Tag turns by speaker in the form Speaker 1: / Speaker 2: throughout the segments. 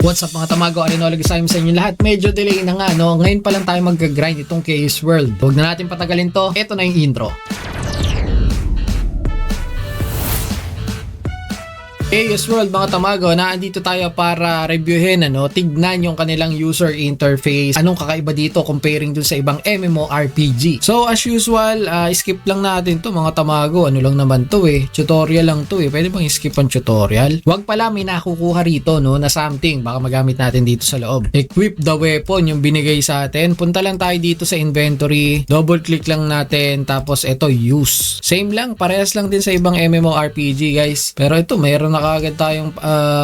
Speaker 1: What's up mga tamago, Arinolog sa inyo lahat. Medyo delay na nga no. Ngayon pa lang tayo mag-grind itong Chaos World. Huwag na natin patagalin to. Ito na yung intro. Chaos World mga tamago, naandito tayo para reviewin, tignan yung kanilang user interface. Anong kakaiba dito comparing dun sa ibang MMORPG. So as usual, skip lang natin to mga tamago. Ano lang naman to tutorial lang to Pwede bang skip ang tutorial? Wag pala, may nakukuha rito na something. Baka magamit natin dito sa loob. Equip the weapon, yung binigay sa atin. Punta lang tayo dito sa inventory. Double click lang natin. Tapos ito, use. Same lang, parehas lang din sa ibang MMORPG guys. Pero ito, mayroon na kagad tayong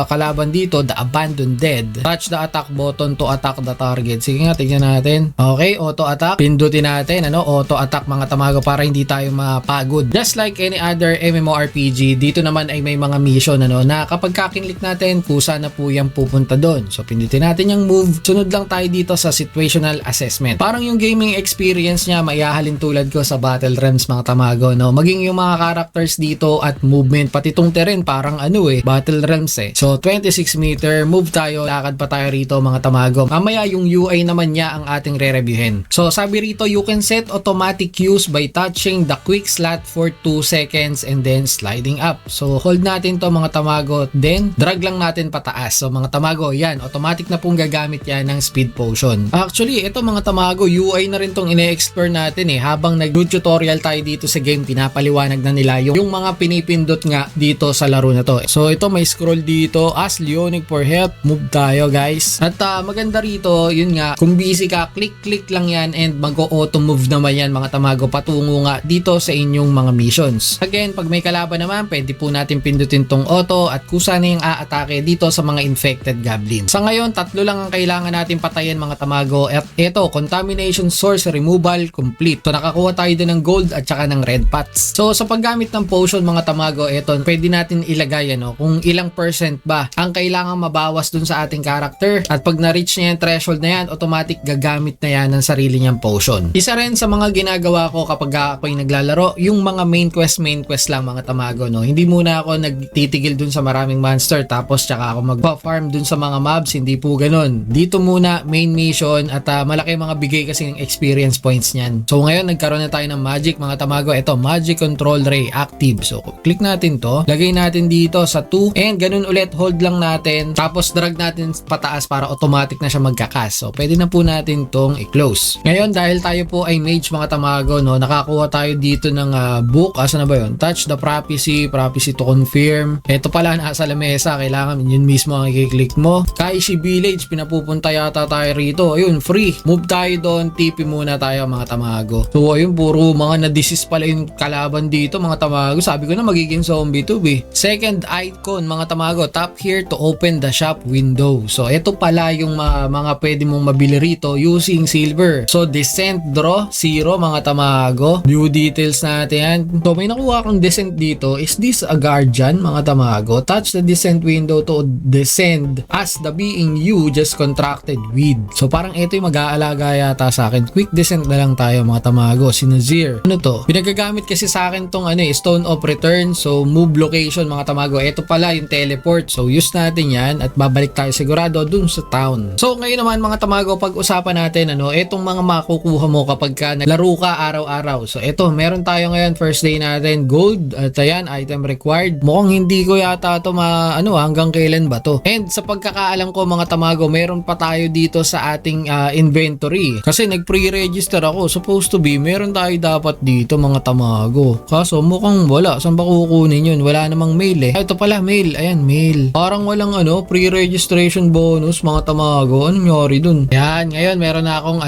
Speaker 1: kalaban dito, the Abandoned Dead. Touch the attack button to attack the target. Sige nga, tignan natin. Okay, auto attack. Pindutin natin, auto attack mga tamago para hindi tayo mapagod. Just like any other MMORPG, dito naman ay may mga mission na kapag kakinlik natin, kusa na po yung pupunta doon. So pindutin natin yung move. Sunod lang tayo dito sa situational assessment. Parang yung gaming experience niya maihahalin tulad ko sa Battle Realms mga tamago, maging yung mga characters dito at movement, pati tong terrain parang Battle Realms So 26 meter, move tayo, lakad pa tayo rito mga tamago. Mamaya yung UI naman niya ang ating re-reviewin. So sabi rito, you can set automatic use by touching the quick slot for 2 seconds and then sliding up. So hold natin to mga tamago, then drag lang natin pataas. So mga tamago, yan, automatic na pong gagamit yan ng speed potion. Actually, ito mga tamago, UI na rin tong ine-explore natin habang nag-tutorial tayo dito sa game, pinapaliwanag na nila yung mga pinipindot nga dito sa laro na to. So ito may scroll dito, ask Leonic for help, move tayo guys. At maganda rito, yun nga, kung busy ka, click lang yan and mag-auto move naman yan mga tamago patungo nga dito sa inyong mga missions. Again, pag may kalaban naman, pwede po natin pindutin tong auto at kusa na yung aatake dito sa mga infected goblins. Sa ngayon, 3 lang ang kailangan natin patayin mga tamago at ito, contamination source removal complete. So nakakuha tayo din ng gold at saka ng red pots. So sa paggamit ng potion mga tamago, ito, pwede natin ilagay kung ilang percent ba ang kailangan mabawas dun sa ating character at pag na-reach niya yung threshold na yan, automatic gagamit na yan ng sarili niyang potion. Isa rin sa mga ginagawa ko kapag ako'y naglalaro, yung mga main quest lang mga tamago, Hindi muna ako nagtitigil dun sa maraming monster tapos tsaka ako magpa-farm dun sa mga mobs, hindi po ganun. Dito muna main mission at malaki mga bigay kasi ng experience points niyan. So ngayon nagkaroon na tayo ng magic mga tamago. Ito, magic control ray active. So click natin to, lagay natin dito sa 2 and ganun ulit, hold lang natin tapos drag natin pataas para automatic na siya magkakas. So pwede na po natin tong i-close. Ngayon dahil tayo po ay mage mga tamago, nakakuha tayo dito ng book. Asa na ba yun? Touch the prophecy to confirm. Ito pala nasa lamesa, kailangan yun mismo ang i-click mo. Kaishi Village, pinapupunta yata tayo rito. Ayun, free. Move tayo doon, TP muna tayo mga tamago. So ayun, puro mga na-disease pala yung kalaban dito mga tamago. Sabi ko na magiging zombie to Second icon mga tamago, tap here to open the shop window. So ito pala yung mga pwede mong mabili rito using silver. So descent draw 0 mga tamago. View details natin yan. So may nakuha akong descent dito. Is this a guardian mga tamago? Touch the descent window to descend as the being you just contracted with. So parang ito yung mag-aalaga yata sa akin. Quick descent na lang tayo mga tamago. Si Nazir. Ano to? Pinagagamit kasi sa akin tong Stone of Return. So move location mga tamago. Ito pala yung teleport. So use natin yan at babalik tayo sigurado dun sa town. So ngayon naman mga tamago, pag-usapan natin itong mga makukuha mo kapag ka naglaro ka araw-araw. So ito, meron tayo ngayon first day natin gold at ayan, item required. Mukhang hindi ko yata ito hanggang kailan ba to. And sa pagkakaalam ko mga tamago, meron pa tayo dito sa ating inventory. Kasi nag-pre-register ako. Supposed to be, meron tayo dapat dito mga tamago. Kaso mukhang wala. Saan ba kukunin yun? Wala namang mail Ito pala mail. Ayan, mail. Parang walang pre-registration bonus mga tamago. Anong nangyari dun? Yan, ngayon meron na akong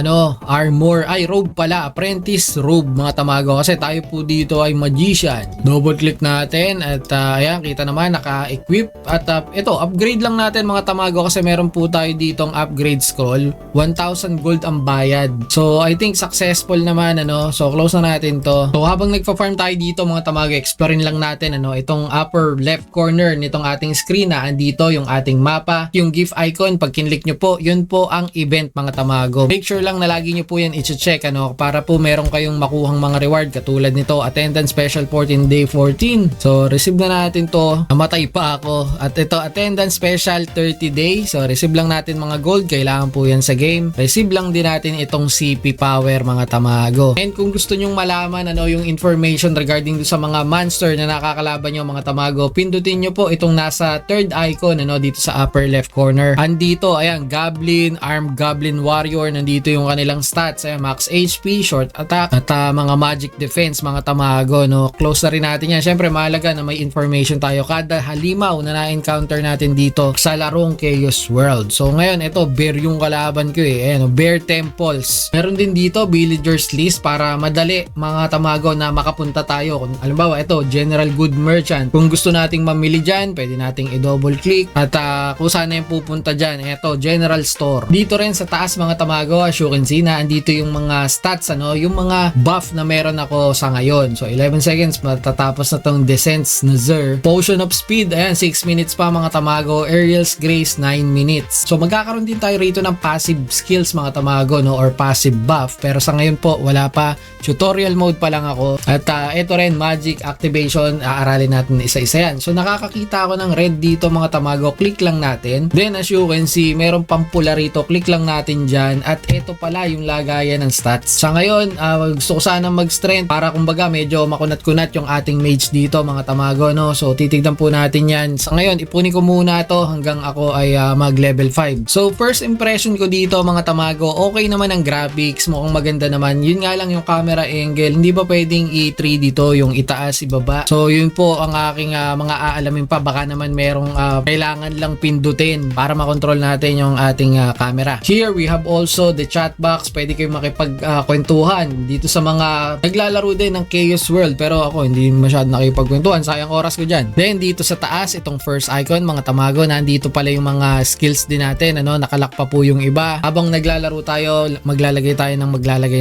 Speaker 1: armor. Ay, robe pala. Apprentice robe mga tamago. Kasi tayo po dito ay magician. Double click natin at ayan, kita naman naka-equip. At ito, upgrade lang natin mga tamago kasi meron po tayo ditong upgrade scroll. 1,000 gold ang bayad. So, I think successful naman So, close na natin to. So, habang nagpa-farm tayo dito mga tamago, explorein lang natin itong upper left corner nitong ating screen na andito yung ating mapa, yung GIF icon. Pag kinlik nyo po, yun po ang event mga tamago. Make sure lang na lagi nyo po yan i-check para po meron kayong makuhang mga reward katulad nito, attendance special 14 day 14. So receive na natin to, namatay pa ako. At ito attendance special 30 day. So receive lang natin mga gold, kailangan po yan sa game. Receive lang din natin itong CP power mga tamago. And kung gusto nyong malaman yung information regarding sa mga monster na nakakalaban nyo mga tamago, pindutin nyo po itong nasa third icon dito sa upper left corner. Andito, ayan, Goblin, Armed Goblin Warrior, nandito yung kanilang stats. Ayan, max HP, short attack, at mga magic defense mga tamago. Close na rin natin yan. Syempre, mahalaga na may information tayo kada halimaw na na-encounter natin dito sa larong Chaos World. So ngayon, ito, bear yung kalaban ko Ayan, Bear Temples. Meron din dito, Villagers List para madali mga tamago na makapunta tayo. Kung halimbawa, ito, General Good Merchant. Kung gusto nating mamili dyan, pwede nating i-double click. At kung saan yung pupunta dyan, ito, General Store. Dito rin sa taas mga tamago, as you can see na andito yung mga stats, yung mga buff na meron ako sa ngayon. So 11 seconds, matatapos na tong Descents Nazir. Potion of Speed, ayan, 6 minutes pa mga tamago. Aerial's Grace, 9 minutes. So magkakaroon din tayo rito ng passive skills mga tamago, or passive buff. Pero sa ngayon po, wala pa. Tutorial mode pa lang ako. At ito rin, Magic Activation, aaralin natin isa-isa yan. So nakakakita ako ng red dito mga tamago, click lang natin. Then as you can see, meron pang pula rito, click lang natin dyan. At ito pala yung lagayan ng stats. Sa ngayon, gusto ko sana mag-strength para kumbaga medyo makunat-kunat yung ating mage dito mga tamago. So titignan po natin yan. Sa ngayon, ipunin ko muna to hanggang ako ay mag level 5. So first impression ko dito mga tamago, okay naman ang graphics, mukhang maganda naman. Yun nga lang yung camera angle, hindi ba pwedeng i-3 dito, yung itaas, ibaba. So yun po ang aking mga aalamin pa. Baka naman merong kailangan lang pindutin para makontrol natin yung ating camera. Here we have also the chat box. Pwede kayong makipagkwentuhan dito sa mga naglalaro din ng Chaos World, pero ako hindi masyadong nakipagkwentuhan, sayang oras ko dyan. Then dito sa taas, itong first icon mga tamago, nandito pala yung mga skills din natin, nakalak pa po yung iba. Habang naglalaro tayo, maglalagay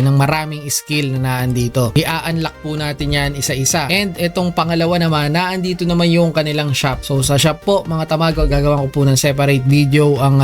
Speaker 1: ng maraming skill na naandito. I-unlock po natin yan isa-isa. And itong pangalawa naman, naandito naman yung kanilang shop. So sa shop po mga tamago, gagawan ko po ng separate video ang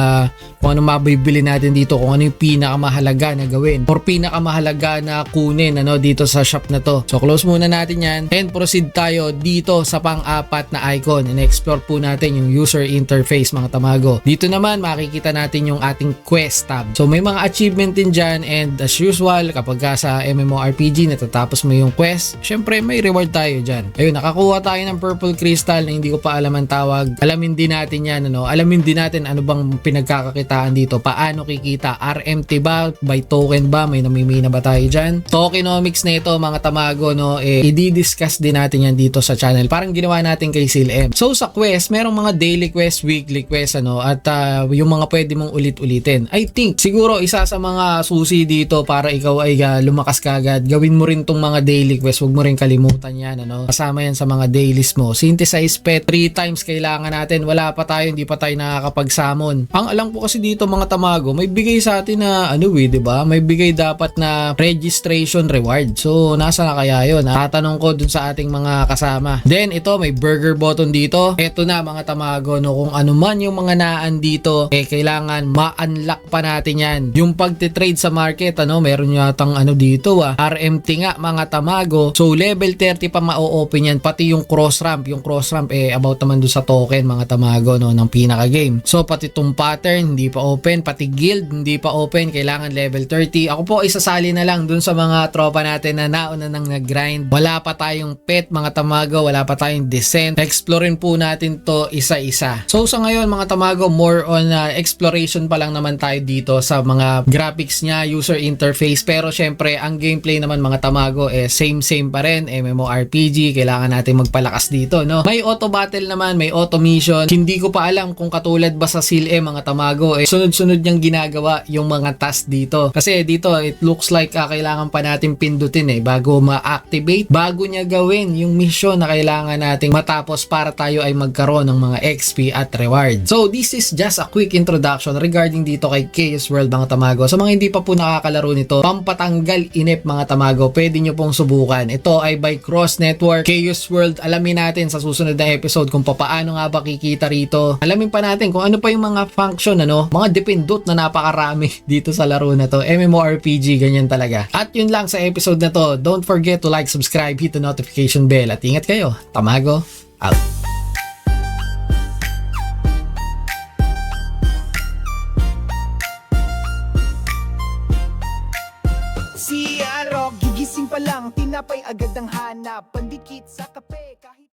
Speaker 1: kung ano mabibili natin dito, kung ano yung pinakamahalaga na gawin or pinakamahalaga na kunin dito sa shop na to. So close muna natin yan and proceed tayo dito sa pang-apat na icon. In-explore po natin yung user interface mga tamago. Dito naman makikita natin yung ating quest tab. So may mga achievement din dyan, and as usual kapag sa MMORPG natatapos mo yung quest, syempre may reward tayo dyan. Ayun, nakakuha tayo ng purple crystal na hindi ko pa alam ang tawag. Alamin din natin yan. Alamin din natin ano bang pinagkakakitaan dito, paano kikita, RMT ba, by token ba, may namimina ba tayo dyan. Tokenomics na ito mga tamago, i-discuss din natin yan dito sa channel, parang ginawa natin kay SealM. So sa quest, merong mga daily quest, weekly quest, at yung mga pwede mong ulit-ulitin. I think siguro isa sa mga susi dito para ikaw ay lumakas kagad, gawin mo rin tong mga daily quest, huwag mo rin kalimutan yan, kasama yan sa mga dailies mo. Synthesize pet, 3 times kailangan natin, wala pa tayo, hindi pa tayo nakakapag-summon. Ang alam ko kasi dito mga tamago, may bigay sa atin na diba? May bigay dapat na registration reward. So nasa na kaya yun? Tatanong ko dun sa ating mga kasama. Then ito, may burger button dito. Ito na mga tamago, kung ano man yung mga naan dito, kailangan ma-unlock pa natin yan. Yung pagtitrade sa market, meron yatang dito RMT nga mga tamago. So level 30 pa ma-open yan, pati yung cross ramp. Yung cross ramp about naman dun sa token mga tamago ng pinaka game. So pati itong pattern hindi pa open, pati guild hindi pa open, kailangan level 30. Ako po isasali na lang dun sa mga tropa natin na nauna nang nag-grind. Wala pa tayong pet mga tamago, wala pa tayong descent. Explorein po natin to isa-isa. So sa ngayon mga tamago, more on exploration pa lang naman tayo dito sa mga graphics niya, user interface. Pero syempre ang gameplay naman mga tamago same pa rin, MMORPG, kailangan natin magpalakas dito, May auto battle naman, may auto mission. Hindi ko pa alam kung katulad ba sa SealM mga tamago, sunod-sunod niyang ginagawa yung mga task dito. Kasi dito it looks like kailangan pa natin pindutin bago ma-activate, bago niya gawin yung mission na kailangan nating matapos para tayo ay magkaroon ng mga XP at reward. So this is just a quick introduction regarding dito kay Chaos World mga tamago. Sa mga hindi pa po nakakalaro nito, pampatanggal inip mga tamago, pwede nyo pong subukan. Ito ay by Cross Network, Chaos World. Alamin natin sa susunod na na episode kung paano nga ba kikita rito. Alamin pa natin kung ano pa yung mga function, mga dependot na napakarami dito sa laro na to. MMORPG, ganyan talaga. At yun lang sa episode na to. Don't forget to like, subscribe, hit the notification bell at ingat kayo. Tamago out.
Speaker 2: Si Arok, gigising pa lang, tinapay agad ang hanap, pandikit sa kape kahit